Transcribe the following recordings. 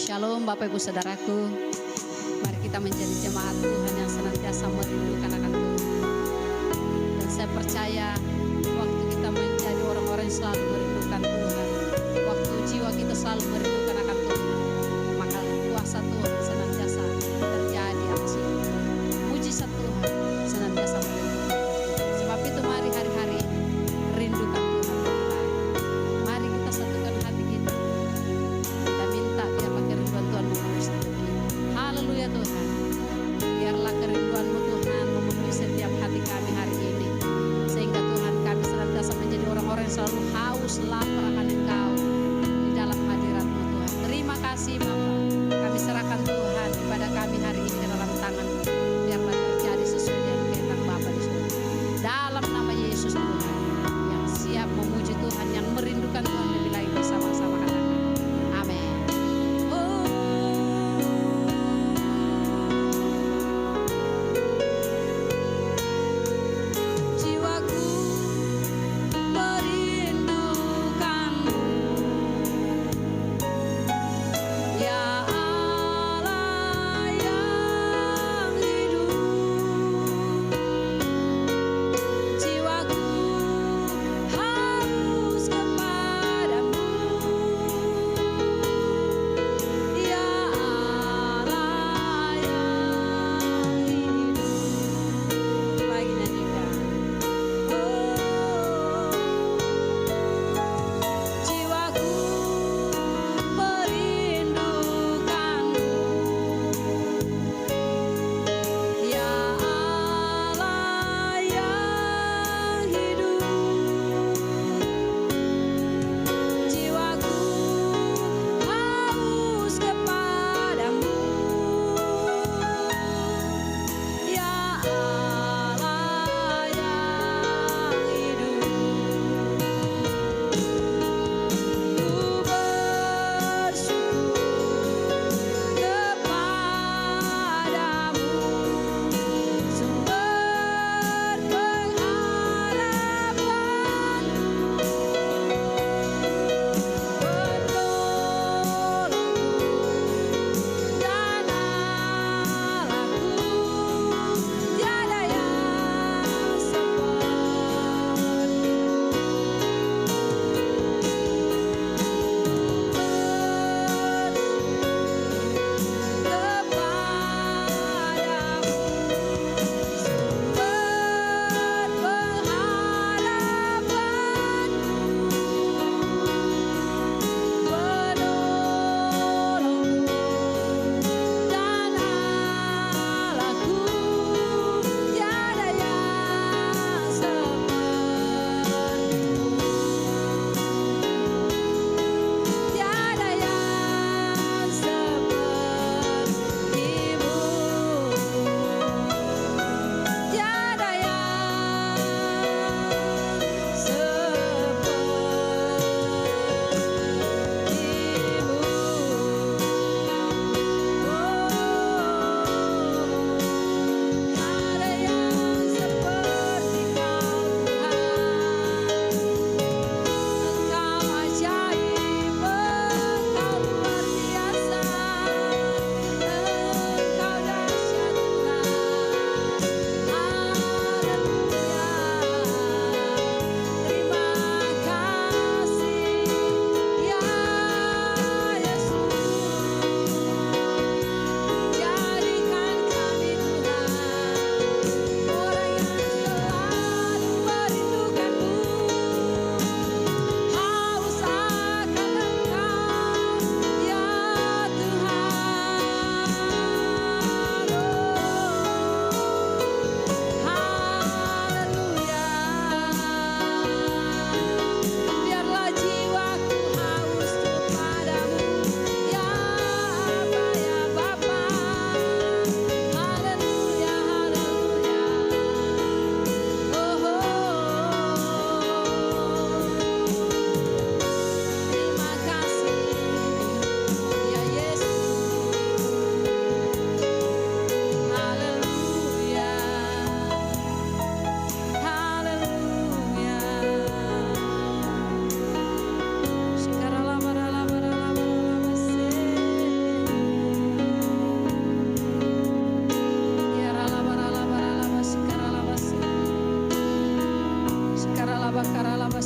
Shalom Bapak Ibu Saudaraku. Mari kita menjadi jemaat Tuhan yang senantiasa merindukan akan Tuhan. Dan saya percaya waktu kita menjadi orang-orang yang selalu merindukan Tuhan, waktu jiwa kita selalu merindukan akan Tuhan, maka kuasa Tuhan senantiasa terjadi atas hidup kita. Mujizat Tuhan senantiasa merindukan kita. Sebab itu mari hari-hari rindukan Tuhan lebih lagi. Mari kita satukan hati kita. Kita minta biarlah kerinduan Tuhan memenuhi hidup kita. Haleluya Tuhan. Biarlah kerinduan-Mu Tuhan memenuhi setiap hati kami hari ini. Sehingga Tuhan kami senantiasa menjadi orang-orang yang selalu haus lapar akan Engkau di dalam hadirat-Mu Tuhan. Terima kasih Bapa. Kami serahkan Tuhan ibadah kami hari ini ke dalam tangan-Mu. Biarlah terjadi sesuai dengan kehendak Bapa di surga. Dalam nama Yesus Tuhan yang siap memuji Tuhan, yang merindukan Tuhan lebih lagi bersama-sama katakan. Amin. Jiwaku merindukan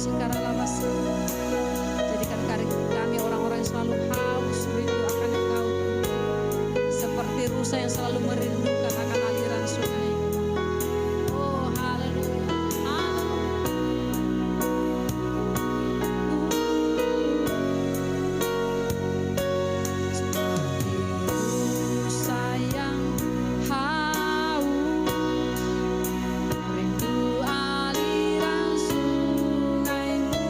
Jadikan kami orang-orang yang selalu haus rindu akan Engkau, seperti rusa yang selalu merindukan akan aliran sungai. Oh haleluya, seperti rusa yang haus rindu aliran sungai-Mu.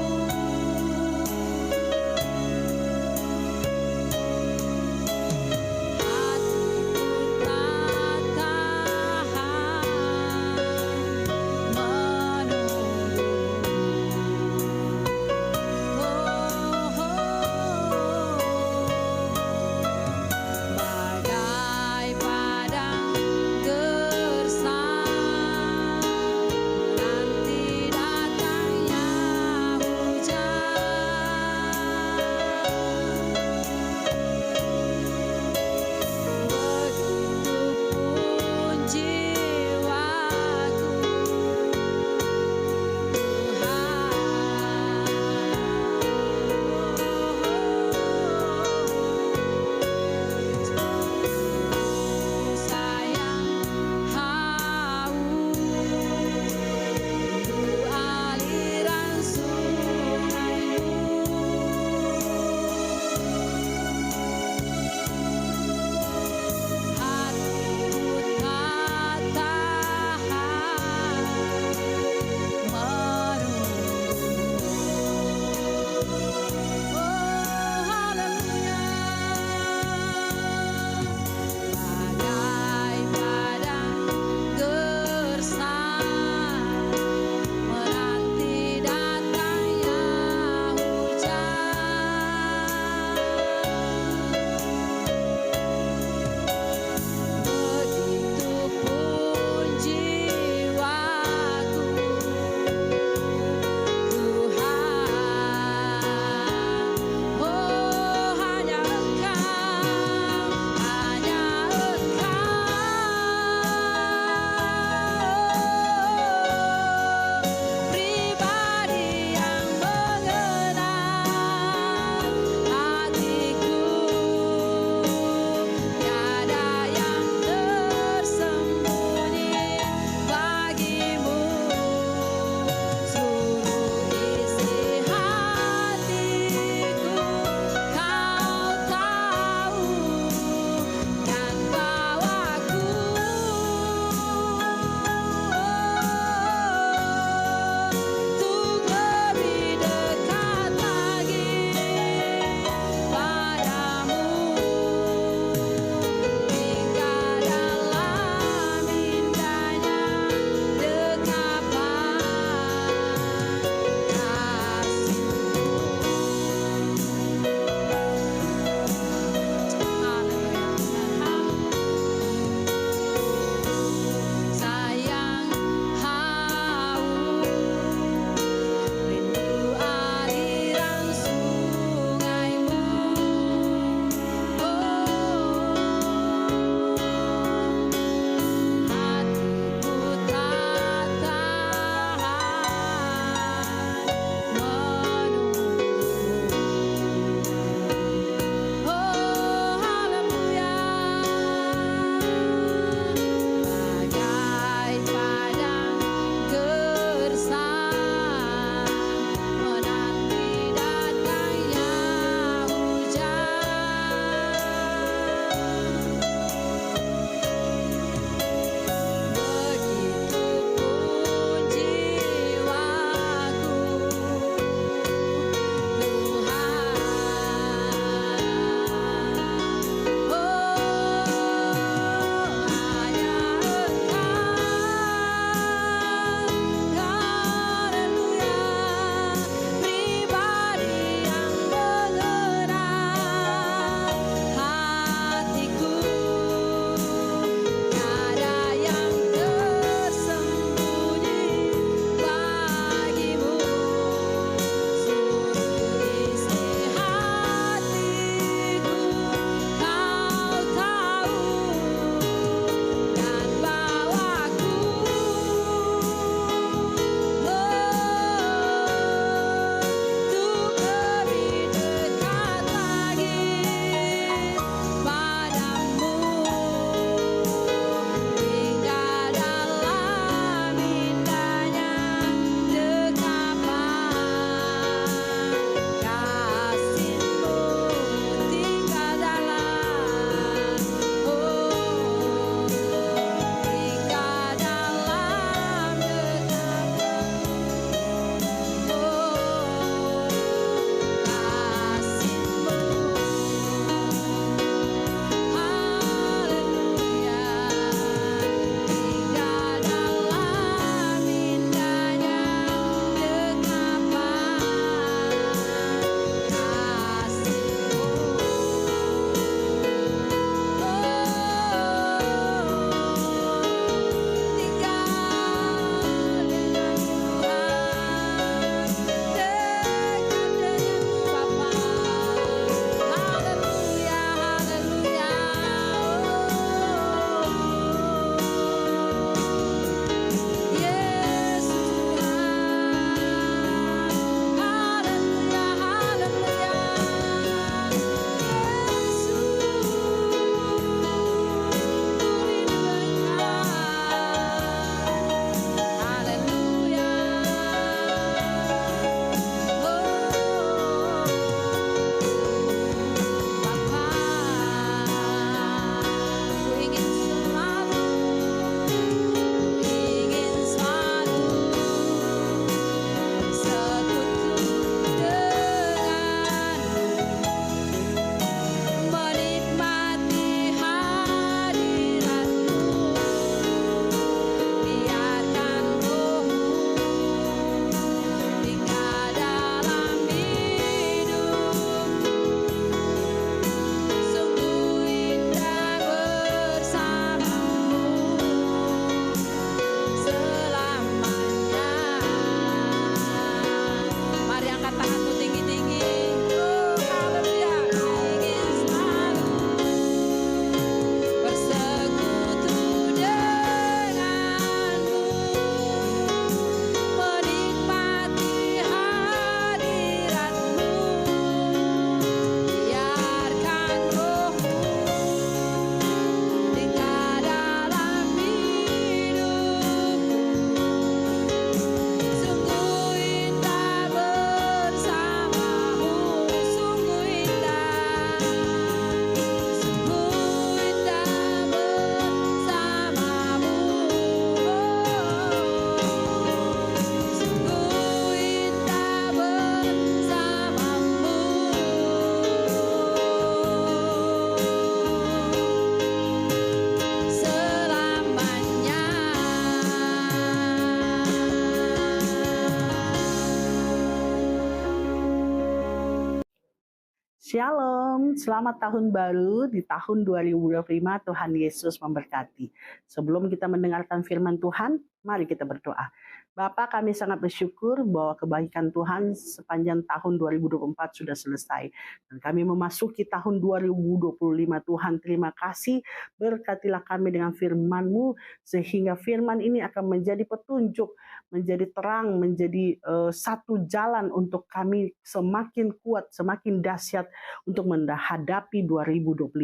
Shalom, selamat tahun baru di tahun 2025. Tuhan Yesus memberkati. Sebelum kita mendengarkan firman Tuhan, mari kita berdoa. Bapa, kami sangat bersyukur bahwa kebaikan Tuhan sepanjang tahun 2024 sudah selesai. Dan kami memasuki tahun 2025. Tuhan, terima kasih. Berkatilah kami dengan firman-Mu, sehingga firman ini akan menjadi petunjuk, menjadi terang, menjadi satu jalan untuk kami semakin kuat, semakin dahsyat untuk menghadapi 2025.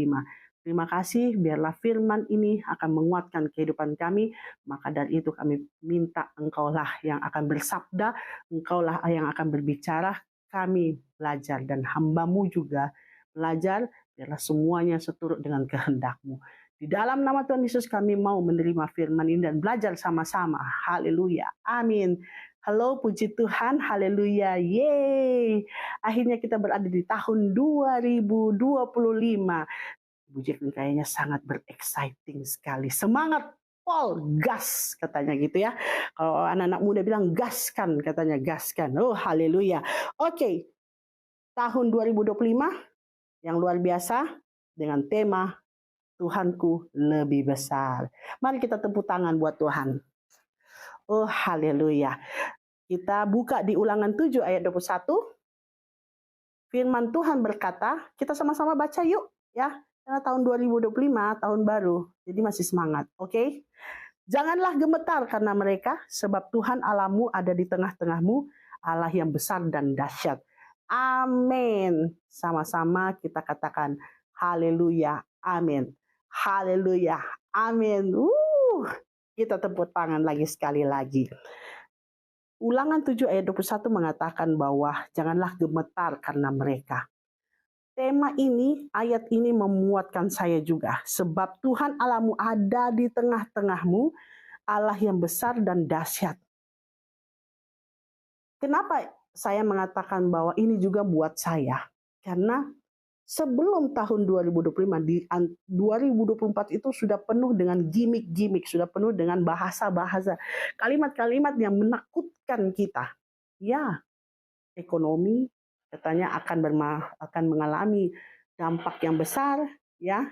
Terima kasih, biarlah firman ini akan menguatkan kehidupan kami. Maka dari itu kami minta Engkaulah yang akan bersabda, Engkaulah yang akan berbicara, kami belajar dan hamba-Mu juga belajar, biarlah semuanya seturut dengan kehendak-Mu. Di dalam nama Tuhan Yesus kami mau menerima firman ini dan belajar sama-sama. Haleluya. Amin. Halo, puji Tuhan. Haleluya. Yeay. Akhirnya kita berada di tahun 2025. Ibu Jacqueline kayaknya sangat berexciting sekali. Semangat, Paul, gas katanya gitu ya. Kalau anak-anak muda bilang gaskan, katanya gaskan. Oh, haleluya. Oke, tahun 2025 yang luar biasa dengan tema Tuhanku lebih besar. Mari kita tepuk tangan buat Tuhan. Oh, haleluya. Kita buka di Ulangan 7 ayat 21. Firman Tuhan berkata, kita sama-sama baca yuk ya. Karena tahun 2025 tahun baru, jadi masih semangat, oke? Janganlah gemetar karena mereka, sebab Tuhan Allahmu ada di tengah-tengahmu, Allah yang besar dan dahsyat. Amin. Sama-sama kita katakan haleluya, amin. Haleluya, amin. Kita tepuk tangan lagi sekali lagi. Ulangan 7 ayat 21 mengatakan bahwa janganlah gemetar karena mereka. Tema ini, ayat ini memuatkan saya juga. Sebab Tuhan Allahmu ada di tengah-tengahmu, Allah yang besar dan dahsyat. Kenapa saya mengatakan bahwa ini juga buat saya? Karena sebelum tahun 2025, di 2024 itu sudah penuh dengan gimmick-gimmick, sudah penuh dengan bahasa-bahasa, kalimat-kalimat yang menakutkan kita. Ya, ekonomi katanya akan mengalami dampak yang besar, ya.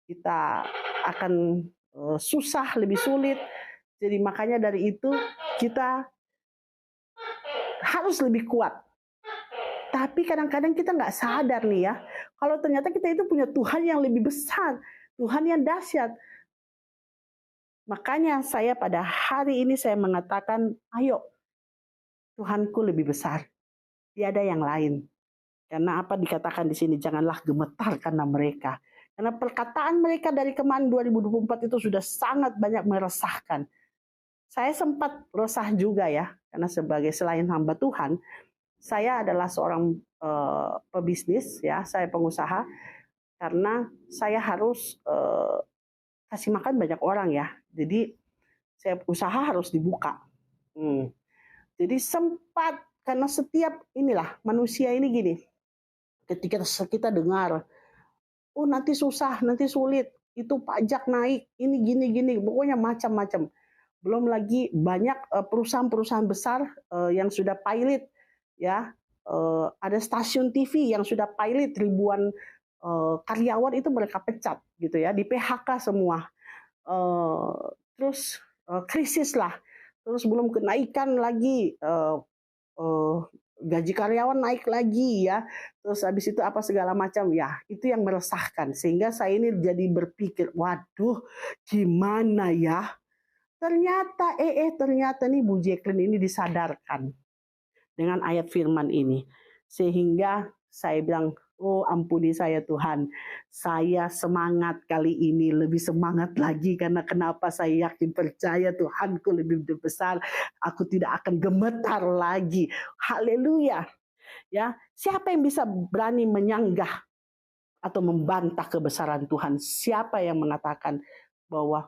Kita akan susah, lebih sulit. Jadi makanya dari itu kita harus lebih kuat. Tapi kadang-kadang kita nggak sadar nih ya, kalau ternyata kita itu punya Tuhan yang lebih besar, Tuhan yang dahsyat. Makanya saya pada hari ini saya mengatakan, ayo, Tuhanku lebih besar. Tiada yang lain. Karena apa dikatakan di sini, janganlah gemetar karena mereka. Karena perkataan mereka dari kemarin 2024 itu sudah sangat banyak meresahkan. Saya sempat resah juga ya, karena sebagai selain hamba Tuhan, saya adalah seorang pebisnis, ya, saya pengusaha, karena saya harus kasih makan banyak orang ya. Jadi saya usaha harus dibuka. Jadi sempat, karena setiap inilah manusia ini gini, ketika kita dengar, oh nanti susah, nanti sulit, itu pajak naik, ini gini-gini, pokoknya macam-macam. Belum lagi banyak perusahaan-perusahaan besar yang sudah pilot, ya, ada stasiun TV yang sudah pilot ribuan karyawan itu mereka pecat, gitu ya, di PHK semua. Terus krisis lah, terus belum kenaikan lagi. Gaji karyawan naik lagi ya, terus habis itu apa segala macam ya, itu yang meresahkan. Sehingga saya ini jadi berpikir, waduh gimana ya, ternyata ternyata nih Bu Jacqueline ini disadarkan dengan ayat firman ini, sehingga saya bilang, oh ampuni saya Tuhan, saya semangat kali ini, lebih semangat lagi. Karena kenapa? Saya yakin percaya Tuhanku lebih besar, aku tidak akan gemetar lagi. Haleluya. Ya, siapa yang bisa berani menyanggah atau membantah kebesaran Tuhan? Siapa yang mengatakan bahwa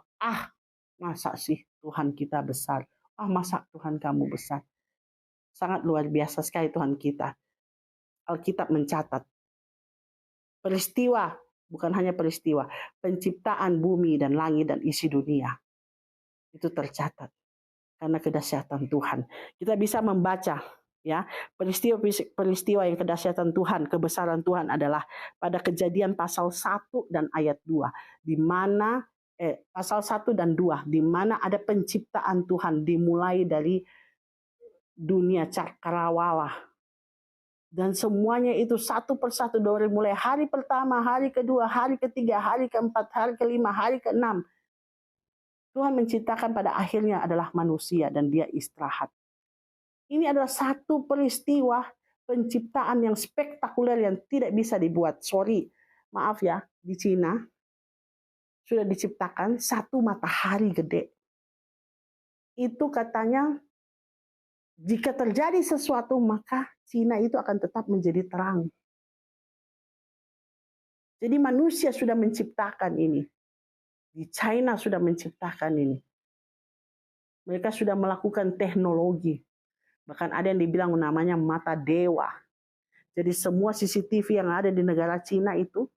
masa sih Tuhan kita besar? Masa Tuhan kamu besar? Sangat luar biasa sekali Tuhan kita. Alkitab mencatat peristiwa, bukan hanya peristiwa, penciptaan bumi dan langit dan isi dunia. Itu tercatat karena kedahsyatan Tuhan. Kita bisa membaca Ya, peristiwa yang kedahsyatan Tuhan, kebesaran Tuhan adalah pada Kejadian pasal 1 dan ayat 2, di mana pasal 1 dan 2, di mana ada penciptaan Tuhan dimulai dari dunia cakrawala. Dan semuanya itu satu persatu dari mulai hari pertama, hari kedua, hari ketiga, hari keempat, hari kelima, hari keenam. Tuhan menciptakan pada akhirnya adalah manusia dan dia istirahat. Ini adalah satu peristiwa penciptaan yang spektakuler yang tidak bisa dibuat. Sorry, maaf ya, di Cina sudah diciptakan satu matahari gede. Itu katanya jika terjadi sesuatu maka Cina itu akan tetap menjadi terang. Jadi manusia sudah menciptakan ini. Di China sudah menciptakan ini. Mereka sudah melakukan teknologi. Bahkan ada yang dibilang namanya mata dewa. Jadi semua CCTV yang ada di negara Cina itu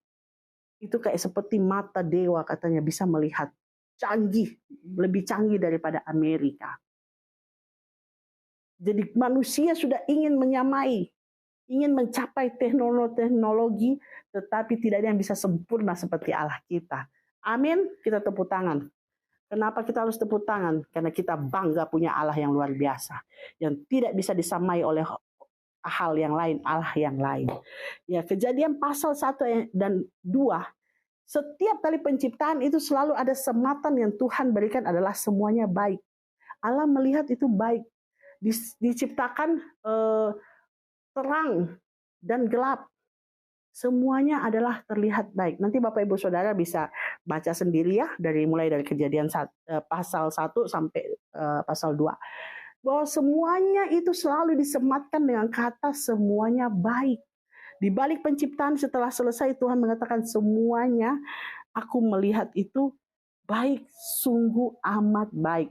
kayak seperti mata dewa katanya, bisa melihat. Canggih, lebih canggih daripada Amerika. Jadi manusia sudah ingin menyamai, ingin mencapai teknologi, tetapi tidak ada yang bisa sempurna seperti Allah kita. Amin, kita tepuk tangan. Kenapa kita harus tepuk tangan? Karena kita bangga punya Allah yang luar biasa, yang tidak bisa disamai oleh hal yang lain, Allah yang lain. Ya, Kejadian pasal 1 dan 2, setiap kali penciptaan itu selalu ada sematan yang Tuhan berikan adalah semuanya baik. Allah melihat itu baik. Diciptakan terang dan gelap. Semuanya adalah terlihat baik. Nanti Bapak Ibu Saudara bisa baca sendiri ya, mulai dari Kejadian pasal 1 sampai pasal 2. Bahwa semuanya itu selalu disematkan dengan kata semuanya baik. Di balik penciptaan setelah selesai Tuhan mengatakan semuanya aku melihat itu baik, sungguh amat baik.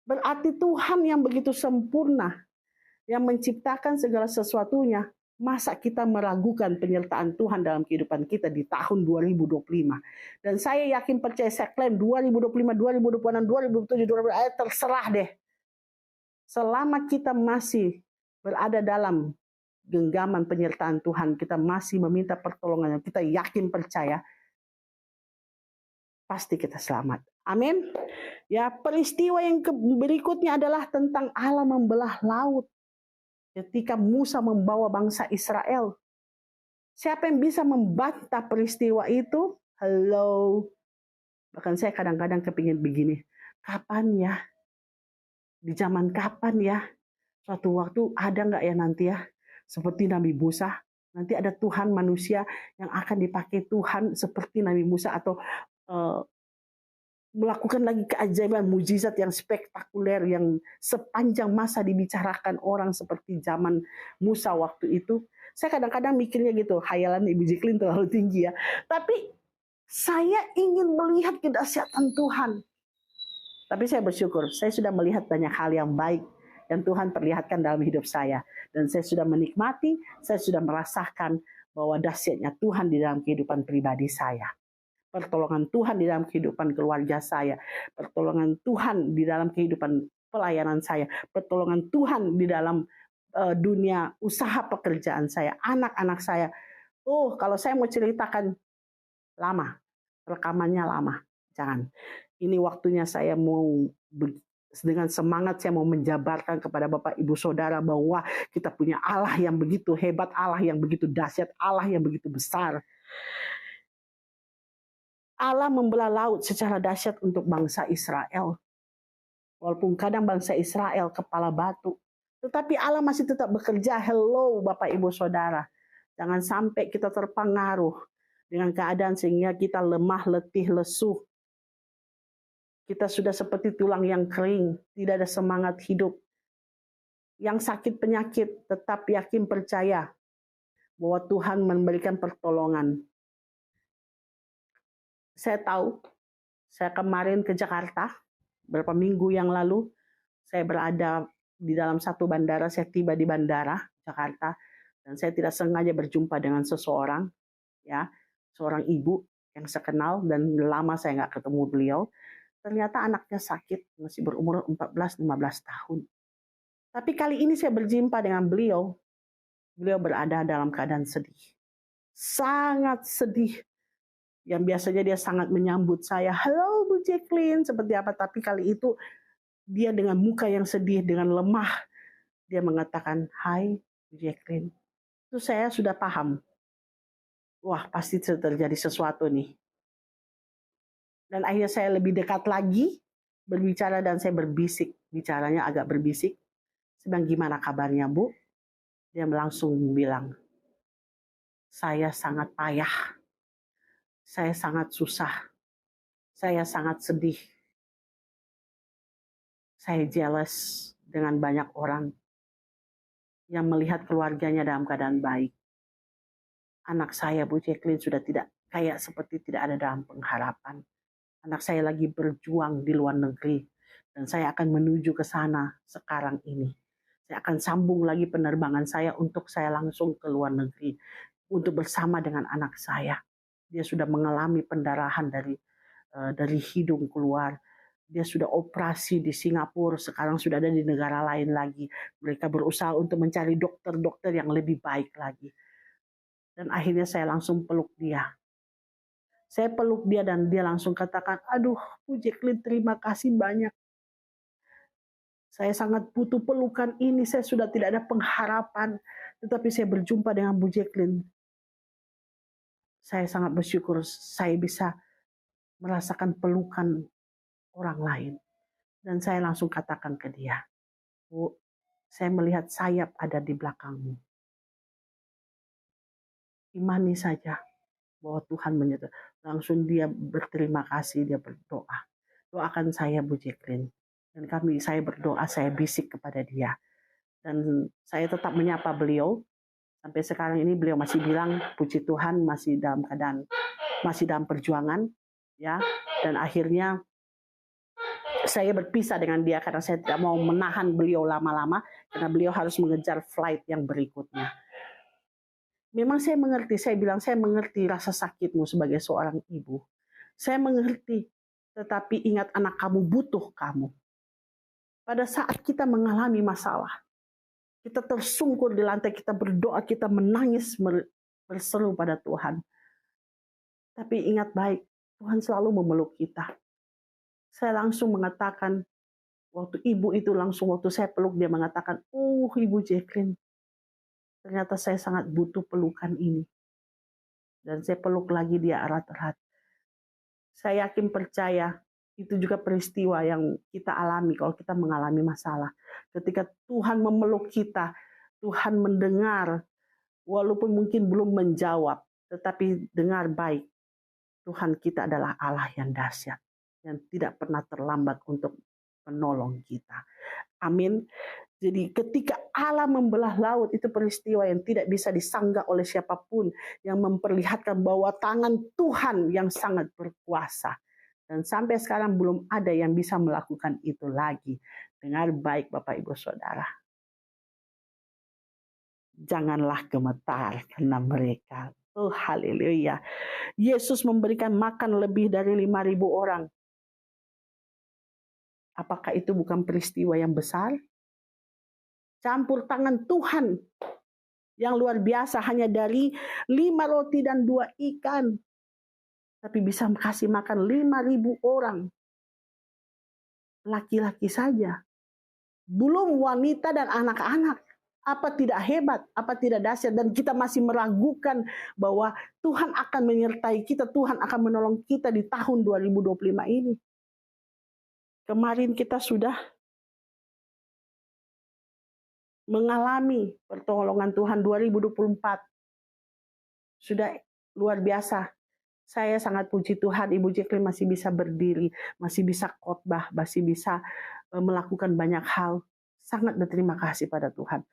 Berarti Tuhan yang begitu sempurna, yang menciptakan segala sesuatunya, masa kita meragukan penyertaan Tuhan dalam kehidupan kita di tahun 2025. Dan saya yakin, percaya, saya klaim 2025, 2026, 2027, 2028, terserah deh. Selama kita masih berada dalam genggaman penyertaan Tuhan, kita masih meminta pertolongannya, kita yakin percaya, pasti kita selamat. Amin. Ya, peristiwa yang berikutnya adalah tentang Allah membelah laut. Ketika Musa membawa bangsa Israel. Siapa yang bisa membantah peristiwa itu? Halo. Bahkan saya kadang-kadang kepingin begini. Kapan ya? Di zaman kapan ya? Suatu waktu ada nggak ya nanti ya? Seperti Nabi Musa. Nanti ada Tuhan manusia yang akan dipakai Tuhan seperti Nabi Musa. Atau melakukan lagi keajaiban, mujizat yang spektakuler yang sepanjang masa dibicarakan orang seperti zaman Musa waktu itu. Saya kadang-kadang mikirnya gitu, khayalan Ibu Jacqueline terlalu tinggi ya. Tapi saya ingin melihat kedahsyatan Tuhan. Tapi saya bersyukur, saya sudah melihat banyak hal yang baik yang Tuhan perlihatkan dalam hidup saya. Dan saya sudah menikmati, saya sudah merasakan bahwa dahsyatnya Tuhan di dalam kehidupan pribadi saya. Pertolongan Tuhan di dalam kehidupan keluarga saya, pertolongan Tuhan di dalam kehidupan pelayanan saya, pertolongan Tuhan di dalam dunia usaha pekerjaan saya, anak-anak saya. Kalau saya mau ceritakan lama, rekamannya lama, jangan. Ini waktunya saya mau dengan semangat saya mau menjabarkan kepada Bapak Ibu Saudara bahwa kita punya Allah yang begitu hebat, Allah yang begitu dahsyat, Allah yang begitu besar. Allah membelah laut secara dahsyat untuk bangsa Israel. Walaupun kadang bangsa Israel kepala batu. Tetapi Allah masih tetap bekerja. Hello Bapak Ibu Saudara. Jangan sampai kita terpengaruh dengan keadaan sehingga kita lemah, letih, lesu. Kita sudah seperti tulang yang kering. Tidak ada semangat hidup. Yang sakit penyakit tetap yakin percaya bahwa Tuhan memberikan pertolongan. Saya tahu, saya kemarin ke Jakarta, beberapa minggu yang lalu, saya berada di dalam satu bandara, saya tiba di bandara Jakarta, dan saya tidak sengaja berjumpa dengan seseorang, ya, seorang ibu yang saya kenal, dan lama saya nggak ketemu beliau. Ternyata anaknya sakit, masih berumur 14-15 tahun. Tapi kali ini saya berjumpa dengan beliau. Beliau berada dalam keadaan sedih. Sangat sedih. Yang biasanya dia sangat menyambut saya. Halo Bu Jacqueline, seperti apa. Tapi kali itu dia dengan muka yang sedih, dengan lemah. Dia mengatakan, hai Bu Jacqueline. Itu saya sudah paham. Wah, pasti terjadi sesuatu nih. Dan akhirnya saya lebih dekat lagi berbicara dan saya berbisik. Bicaranya agak berbisik. Saya bilang, gimana kabarnya Bu? Dia langsung bilang, saya sangat payah. Saya sangat susah. Saya sangat sedih. Saya jealous dengan banyak orang yang melihat keluarganya dalam keadaan baik. Anak saya, Bu Jacqueline, sudah tidak kayak seperti tidak ada dalam pengharapan. Anak saya lagi berjuang di luar negeri. Dan saya akan menuju ke sana sekarang ini. Saya akan sambung lagi penerbangan saya untuk saya langsung ke luar negeri. Untuk bersama dengan anak saya. Dia sudah mengalami pendarahan dari hidung keluar. Dia sudah operasi di Singapura, sekarang sudah ada di negara lain lagi. Mereka berusaha untuk mencari dokter-dokter yang lebih baik lagi. Dan akhirnya saya langsung peluk dia. Saya peluk dia dan dia langsung katakan, aduh Bu Jacqueline, terima kasih banyak. Saya sangat butuh pelukan ini, saya sudah tidak ada pengharapan. Tetapi saya berjumpa dengan Bu Jacqueline. Saya sangat bersyukur saya bisa merasakan pelukan orang lain. Dan saya langsung katakan ke dia, Bu, saya melihat sayap ada di belakangmu. Imani saja bahwa Tuhan menyertai. Langsung dia berterima kasih, dia berdoa. Doakan saya Bu Jacqueline. Dan saya berdoa, saya bisik kepada dia. Dan saya tetap menyapa beliau. Sampai sekarang ini beliau masih bilang, puji Tuhan masih dalam keadaan, masih dalam perjuangan. Ya. Dan akhirnya saya berpisah dengan dia karena saya tidak mau menahan beliau lama-lama. Karena beliau harus mengejar flight yang berikutnya. Memang saya mengerti, saya bilang saya mengerti rasa sakitmu sebagai seorang ibu. Saya mengerti, tetapi ingat anak kamu butuh kamu. Pada saat kita mengalami masalah, kita tersungkur di lantai, kita berdoa, kita menangis, berseru pada Tuhan. Tapi ingat baik, Tuhan selalu memeluk kita. Saya langsung mengatakan, waktu ibu itu langsung waktu saya peluk, dia mengatakan, Ibu Jacqueline, ternyata saya sangat butuh pelukan ini. Dan saya peluk lagi dia erat-erat. Saya yakin percaya, itu juga peristiwa yang kita alami kalau kita mengalami masalah. Ketika Tuhan memeluk kita, Tuhan mendengar, walaupun mungkin belum menjawab, tetapi dengar baik, Tuhan kita adalah Allah yang dahsyat, yang tidak pernah terlambat untuk menolong kita. Amin. Jadi ketika Allah membelah laut, itu peristiwa yang tidak bisa disanggah oleh siapapun, yang memperlihatkan bahwa tangan Tuhan yang sangat berkuasa. Dan sampai sekarang belum ada yang bisa melakukan itu lagi. Dengar baik Bapak Ibu Saudara. Janganlah gemetar karena mereka. Oh haleluya. Yesus memberikan makan lebih dari 5.000 orang. Apakah itu bukan peristiwa yang besar? Campur tangan Tuhan yang luar biasa hanya dari 5 roti dan 2 ikan. Tapi bisa kasih makan 5.000 orang. Laki-laki saja. Belum wanita dan anak-anak. Apa tidak hebat? Apa tidak dahsyat? Dan kita masih meragukan bahwa Tuhan akan menyertai kita. Tuhan akan menolong kita di tahun 2025 ini. Kemarin kita sudah mengalami pertolongan Tuhan 2024. Sudah luar biasa. Saya sangat puji Tuhan, Ibu Jacqueline masih bisa berdiri, masih bisa khotbah, masih bisa melakukan banyak hal. Sangat berterima kasih pada Tuhan.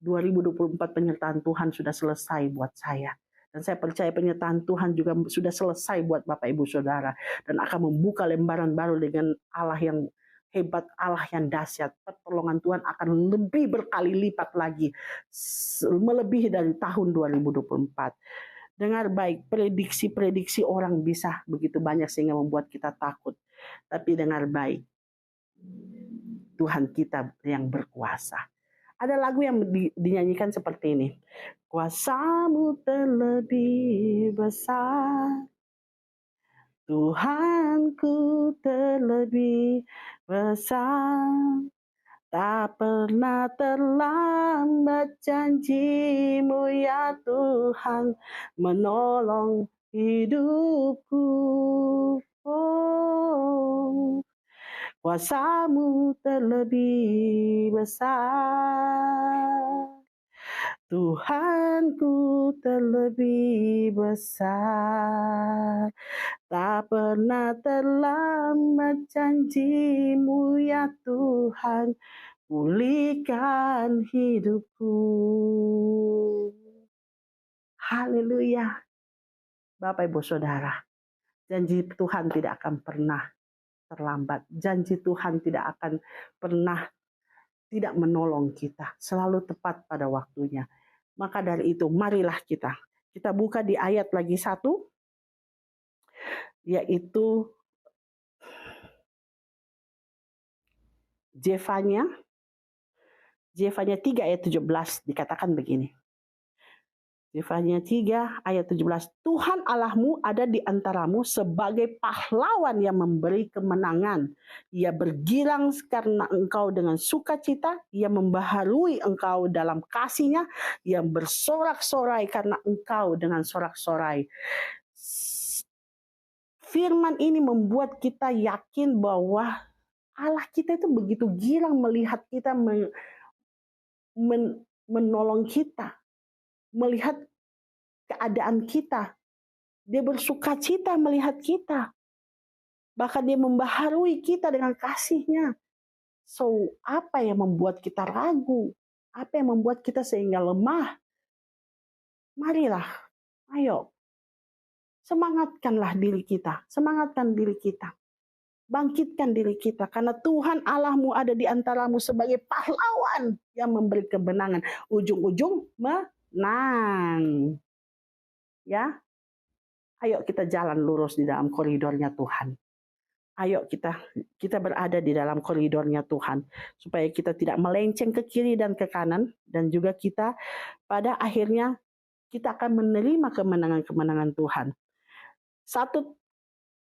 2024 penyertaan Tuhan sudah selesai buat saya. Dan saya percaya penyertaan Tuhan juga sudah selesai buat Bapak Ibu Saudara. Dan akan membuka lembaran baru dengan Allah yang hebat, Allah yang dahsyat. Pertolongan Tuhan akan lebih berkali lipat lagi. Melebihi dari tahun 2024. Dengar baik, prediksi-prediksi orang bisa begitu banyak sehingga membuat kita takut. Tapi dengar baik, Tuhan kita yang berkuasa. Ada lagu yang dinyanyikan seperti ini. Kuasamu terlebih besar, Tuhanku terlebih besar. Tak pernah terlambat janjimu ya Tuhan menolong hidupku. Oh, kuasamu terlebih besar, Tuhanku terlebih besar. Tak pernah terlambat janjimu ya Tuhan, pulihkan hidupku. Haleluya. Bapak Ibu Saudara, janji Tuhan tidak akan pernah terlambat. Janji Tuhan tidak akan pernah tidak menolong kita. Selalu tepat pada waktunya. Maka dari itu, marilah kita buka di ayat lagi satu, yaitu Zefanya 3 ayat 17 dikatakan begini. Zefanya 3 ayat 17. Tuhan Allahmu ada di antaramu sebagai pahlawan yang memberi kemenangan. Ia bergilang karena engkau dengan sukacita. Ia membaharui engkau dalam kasih-Nya. Ia bersorak-sorai karena engkau dengan sorak-sorai. Firman ini membuat kita yakin bahwa Allah kita itu begitu gilang melihat kita, menolong kita, melihat keadaan kita. Dia bersuka cita melihat kita. Bahkan dia membaharui kita dengan kasih-Nya. So, apa yang membuat kita ragu? Apa yang membuat kita sehingga lemah? Marilah, ayo. Semangatkanlah diri kita. Semangatkan diri kita. Bangkitkan diri kita. Karena Tuhan Allahmu ada di antaramu sebagai pahlawan yang memberi kemenangan. Ujung-ujung menang. Ya, ayo kita jalan lurus di dalam koridornya Tuhan. Ayo kita berada di dalam koridornya Tuhan. Supaya kita tidak melenceng ke kiri dan ke kanan. Dan juga kita pada akhirnya kita akan menerima kemenangan-kemenangan Tuhan.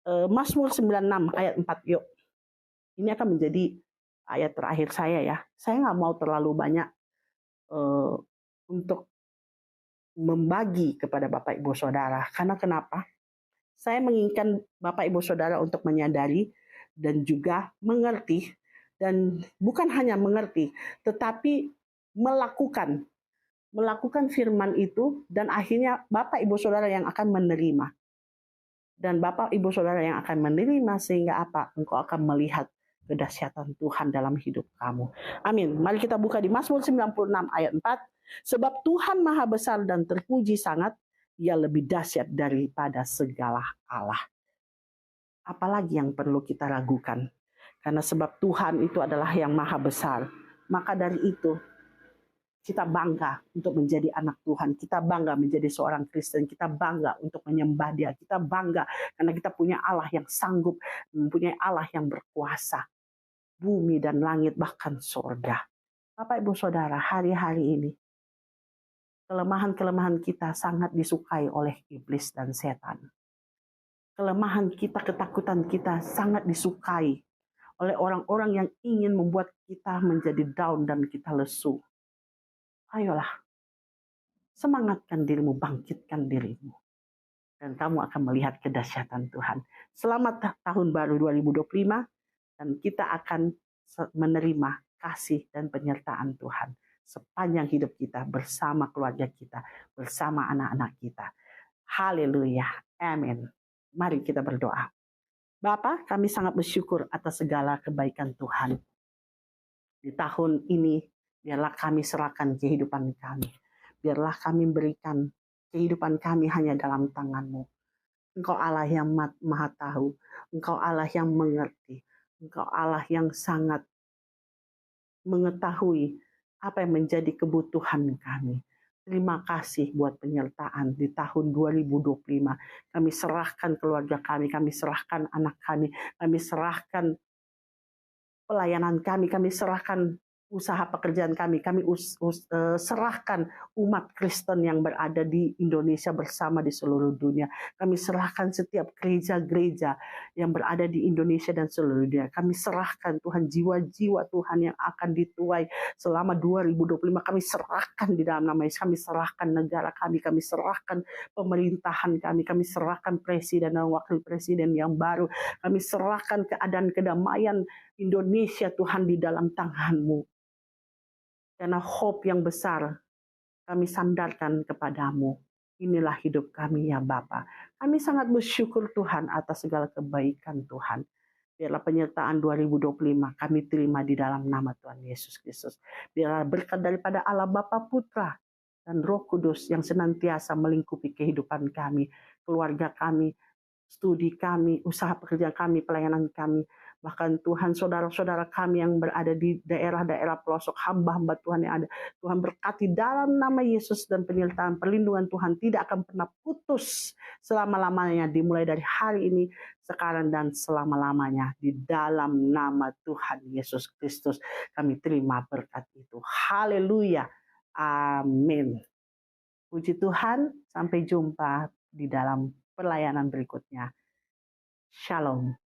Mazmur 96 ayat 4 yuk. Ini akan menjadi ayat terakhir saya ya. Saya nggak mau terlalu banyak untuk membagi kepada Bapak Ibu Saudara. Karena kenapa? Saya menginginkan Bapak Ibu Saudara untuk menyadari dan juga mengerti. Dan bukan hanya mengerti, tetapi melakukan firman itu. Dan akhirnya Bapak Ibu Saudara yang akan menerima. Dan Bapak Ibu Saudara yang akan menerima sehingga apa? Engkau akan melihat kedahsyatan Tuhan dalam hidup kamu. Amin. Mari kita buka di Mazmur 96 ayat 4. Sebab Tuhan maha besar dan terpuji sangat, Ia lebih dahsyat daripada segala Allah. Apalagi yang perlu kita ragukan? Karena sebab Tuhan itu adalah yang maha besar. Maka dari itu, kita bangga untuk menjadi anak Tuhan. Kita bangga menjadi seorang Kristen. Kita bangga untuk menyembah Dia. Kita bangga karena kita punya Allah yang sanggup. Mempunyai Allah yang berkuasa. Bumi dan langit bahkan surga. Bapak Ibu Saudara, hari-hari ini kelemahan-kelemahan kita sangat disukai oleh iblis dan setan. Kelemahan kita, ketakutan kita sangat disukai oleh orang-orang yang ingin membuat kita menjadi down dan kita lesu. Ayolah, semangatkan dirimu, bangkitkan dirimu. Dan kamu akan melihat kedahsyatan Tuhan. Selamat tahun baru 2025. Dan kita akan menerima kasih dan penyertaan Tuhan. Sepanjang hidup kita, bersama keluarga kita, bersama anak-anak kita. Haleluya. Amin. Mari kita berdoa. Bapa, kami sangat bersyukur atas segala kebaikan Tuhan. Di tahun ini, biarlah kami serahkan kehidupan kami. Biarlah kami berikan kehidupan kami hanya dalam tangan-Mu. Engkau Allah yang maha tahu. Engkau Allah yang mengerti. Engkau Allah yang sangat mengetahui apa yang menjadi kebutuhan kami. Terima kasih buat penyertaan di tahun 2025. Kami serahkan keluarga kami serahkan anak kami serahkan pelayanan kami serahkan usaha pekerjaan kami, serahkan umat Kristen yang berada di Indonesia bersama di seluruh dunia. Kami serahkan setiap gereja-gereja yang berada di Indonesia dan seluruh dunia. Kami serahkan Tuhan jiwa-jiwa Tuhan yang akan dituai selama 2025. Kami serahkan di dalam nama Yesus. Kami serahkan negara kami serahkan pemerintahan kami serahkan presiden dan wakil presiden yang baru. Kami serahkan keadaan kedamaian Indonesia Tuhan di dalam tangan-Mu. Karena hope yang besar kami sandarkan kepadamu. Inilah hidup kami ya Bapa. Kami sangat bersyukur Tuhan atas segala kebaikan Tuhan. Biarlah penyertaan 2025 kami terima di dalam nama Tuhan Yesus Kristus. Biarlah berkat daripada Allah Bapa, Putra, dan Roh Kudus yang senantiasa melingkupi kehidupan kami, keluarga kami, studi kami, usaha pekerjaan kami, pelayanan kami. Bahkan Tuhan, saudara-saudara kami yang berada di daerah-daerah pelosok, hamba-hamba Tuhan yang ada. Tuhan berkati dalam nama Yesus, dan penyertaan perlindungan Tuhan tidak akan pernah putus selama-lamanya, dimulai dari hari ini, sekarang, dan selama-lamanya. Di dalam nama Tuhan Yesus Kristus kami terima berkat itu. Haleluya. Amin. Puji Tuhan, sampai jumpa di dalam pelayanan berikutnya. Shalom.